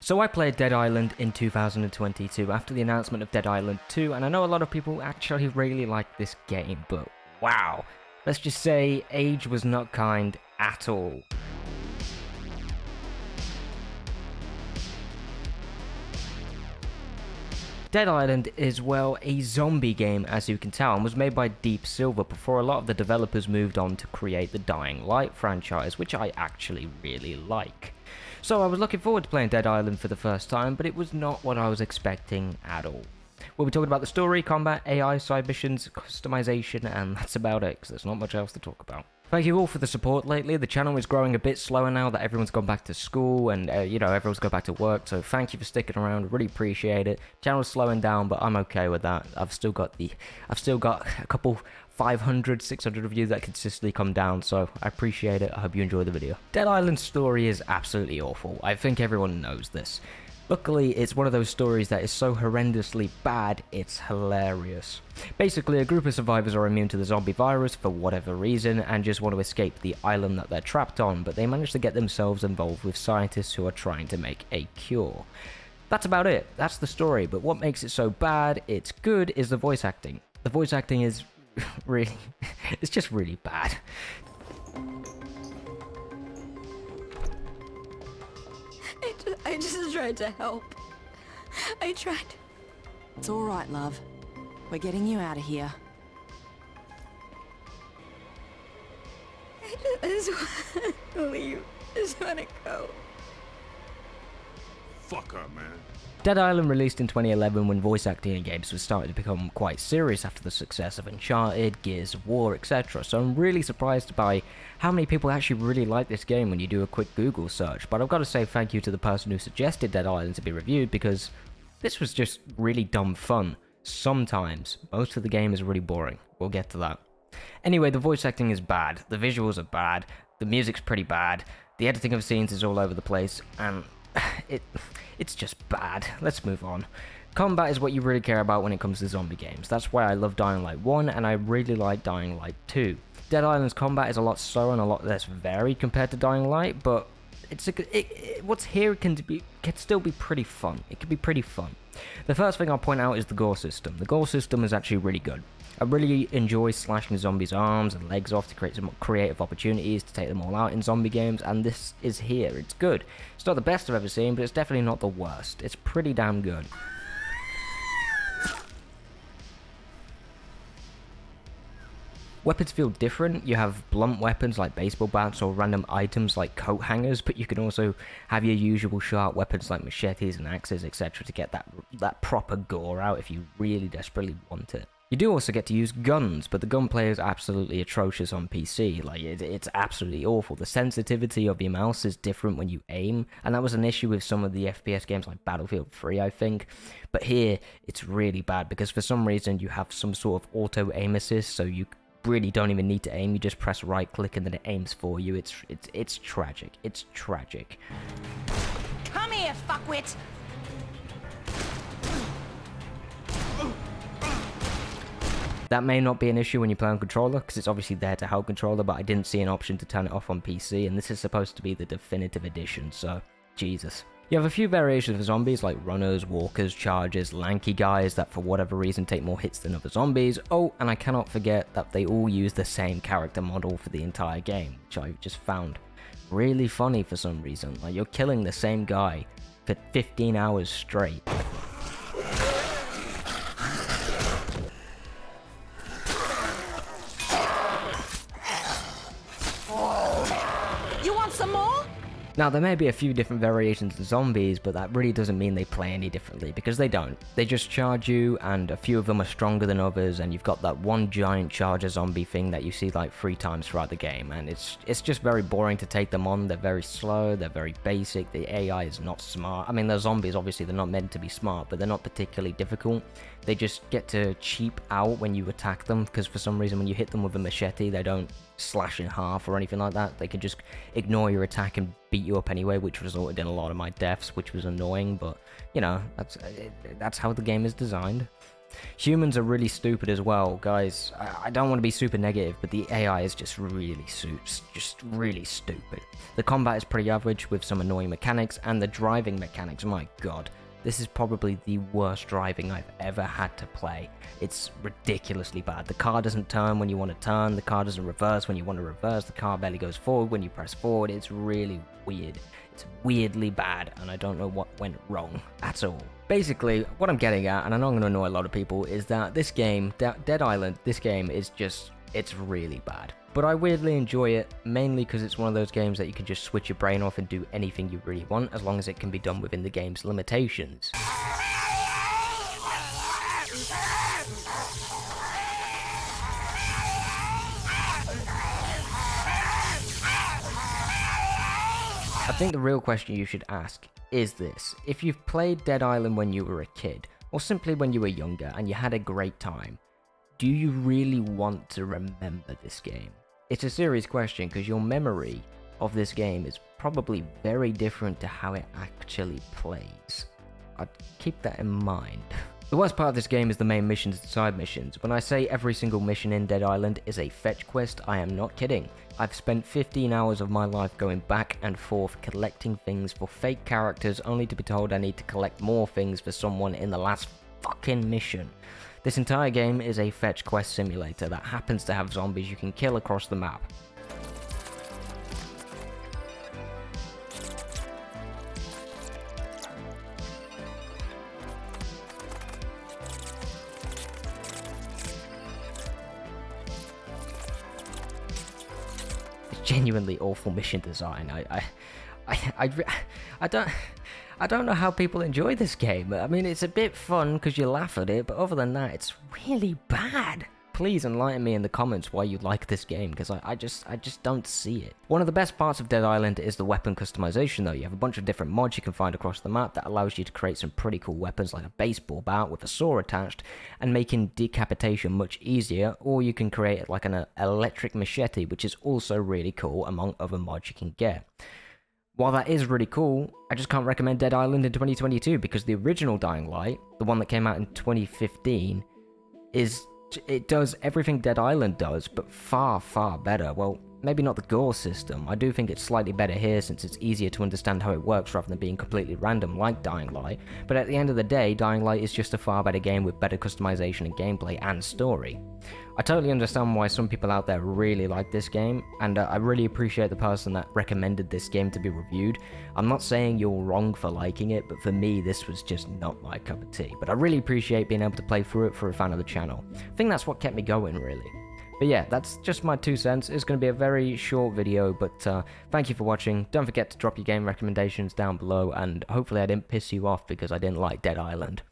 So I played Dead Island in 2022 after the announcement of Dead Island 2, and I know a lot of people actually really like this game, but wow, let's just say age was not kind at all. Dead Island is, well, a zombie game, as you can tell, and was made by Deep Silver before a lot of the developers moved on to create the Dying Light franchise, which I actually really like. So I was looking forward to playing Dead Island for the first time, but it was not what I was expecting at all. We'll be talking about the story, combat, AI, side missions, customization, and that's about it, because there's not much else to talk about. Thank you all for the support lately. The channel is growing a bit slower now that everyone's gone back to school and, everyone's gone back to work, so thank you for sticking around, really appreciate it. Channel's slowing down, but I'm okay with that. I've still got a couple 500, 600 of you that consistently come down, so I appreciate it. I hope you enjoy the video. Dead Island's story is absolutely awful. I think everyone knows this. Luckily, it's one of those stories that is so horrendously bad, it's hilarious. Basically, a group of survivors are immune to the zombie virus for whatever reason and just want to escape the island that they're trapped on, but they manage to get themselves involved with scientists who are trying to make a cure. That's about it. That's the story, but what makes it so bad, it's good, is the voice acting. The voice acting is really, it's just really bad. I just tried to help. I tried. It's all right, love. We're getting you out of here. I just want to leave. I just want to go. Fuck her, man. Dead Island released in 2011 when voice acting in games was starting to become quite serious after the success of Uncharted, Gears of War, etc. So I'm really surprised by how many people actually really like this game when you do a quick Google search. But I've got to say thank you to the person who suggested Dead Island to be reviewed, because this was just really dumb fun. Sometimes. Most of the game is really boring. We'll get to that. Anyway, the voice acting is bad, the visuals are bad, the music's pretty bad, the editing of scenes is all over the place, and it's just bad. Let's move on. Combat is what you really care about when it comes to zombie games. That's why I love Dying Light 1 and I really like Dying Light 2. Dead Island's combat is a lot slower and a lot less varied compared to Dying Light, but what's here can still be pretty fun. It can be pretty fun. The first thing I'll point out is the gore system. The gore system is actually really good. I really enjoy slashing zombies' arms and legs off to create some creative opportunities to take them all out in zombie games, and this is here. It's good. It's not the best I've ever seen, but it's definitely not the worst. It's pretty damn good. Weapons feel different. You have blunt weapons like baseball bats or random items like coat hangers, but you can also have your usual sharp weapons like machetes and axes, etc. to get that proper gore out if you really desperately want it. You do also get to use guns, but the gunplay is absolutely atrocious on PC. Like, it's absolutely awful. The sensitivity of your mouse is different when you aim, and that was an issue with some of the FPS games like Battlefield 3, I think. But here, it's really bad, because for some reason you have some sort of auto-aim assist, so you really don't even need to aim. You just press right-click and then it aims for you. It's tragic. It's tragic. Come here, fuckwit! That may not be an issue when you play on controller, because it's obviously there to help controller, but I didn't see an option to turn it off on PC, and this is supposed to be the definitive edition, so Jesus. You have a few variations of zombies like runners, walkers, chargers, lanky guys that for whatever reason take more hits than other zombies. Oh, and I cannot forget that they all use the same character model for the entire game, which I just found really funny for some reason. Like, you're killing the same guy for 15 hours straight. You want some more? Now, there may be a few different variations of zombies, but that really doesn't mean they play any differently, because they don't. They just charge you, and a few of them are stronger than others, and you've got that one giant charger zombie thing that you see like 3 times throughout the game, and it's just very boring to take them on. They're very slow, they're very basic, the AI is not smart. I mean, they're zombies, obviously they're not meant to be smart, but they're not particularly difficult. They just get to cheap out when you attack them, because for some reason when you hit them with a machete, they don't slash in half or anything like that. They can just ignore your attack and beat you up anyway, which resulted in a lot of my deaths, which was annoying, but you know, that's how the game is designed. Humans are really stupid as well, guys. I don't want to be super negative, but the AI is just really stupid. The combat is pretty average with some annoying mechanics, and the driving mechanics, my god. This is probably the worst driving I've ever had to play. It's ridiculously bad. The car doesn't turn when you want to turn, the car doesn't reverse when you want to reverse, the car barely goes forward when you press forward. It's really weird. It's weirdly bad, and I don't know what went wrong at all. Basically, what I'm getting at, and I know I'm going to annoy a lot of people, is that this game, Dead Island, this game is just, it's really bad. But I weirdly enjoy it, mainly because it's one of those games that you can just switch your brain off and do anything you really want, as long as it can be done within the game's limitations. I think the real question you should ask is this: if you've played Dead Island when you were a kid, or simply when you were younger and you had a great time, do you really want to remember this game? It's a serious question because your memory of this game is probably very different to how it actually plays. I'd keep that in mind. The worst part of this game is the main missions and side missions. When I say every single mission in Dead Island is a fetch quest, I am not kidding. I've spent 15 hours of my life going back and forth collecting things for fake characters, only to be told I need to collect more things for someone in the last fucking mission. This entire game is a fetch quest simulator that happens to have zombies you can kill across the map. It's genuinely awful mission design. I don't know how people enjoy this game. I mean, it's a bit fun because you laugh at it, but other than that, it's really bad. Please enlighten me in the comments why you like this game, because I just don't see it. One of the best parts of Dead Island is the weapon customization though. You have a bunch of different mods you can find across the map that allows you to create some pretty cool weapons like a baseball bat with a saw attached, and making decapitation much easier, or you can create it like an electric machete, which is also really cool among other mods you can get. While that is really cool, I just can't recommend Dead Island in 2022 because the original Dying Light, the one that came out in 2015, it does everything Dead Island does, but far, far better. Well, maybe not the gore system. I do think it's slightly better here since it's easier to understand how it works rather than being completely random like Dying Light, but at the end of the day, Dying Light is just a far better game with better customization and gameplay and story. I totally understand why some people out there really like this game, and I really appreciate the person that recommended this game to be reviewed. I'm not saying you're wrong for liking it, but for me, this was just not my cup of tea. But I really appreciate being able to play through it for a fan of the channel. I think that's what kept me going, really. But yeah, that's just my 2 cents. It's going to be a very short video, but thank you for watching. Don't forget to drop your game recommendations down below, and hopefully I didn't piss you off because I didn't like Dead Island.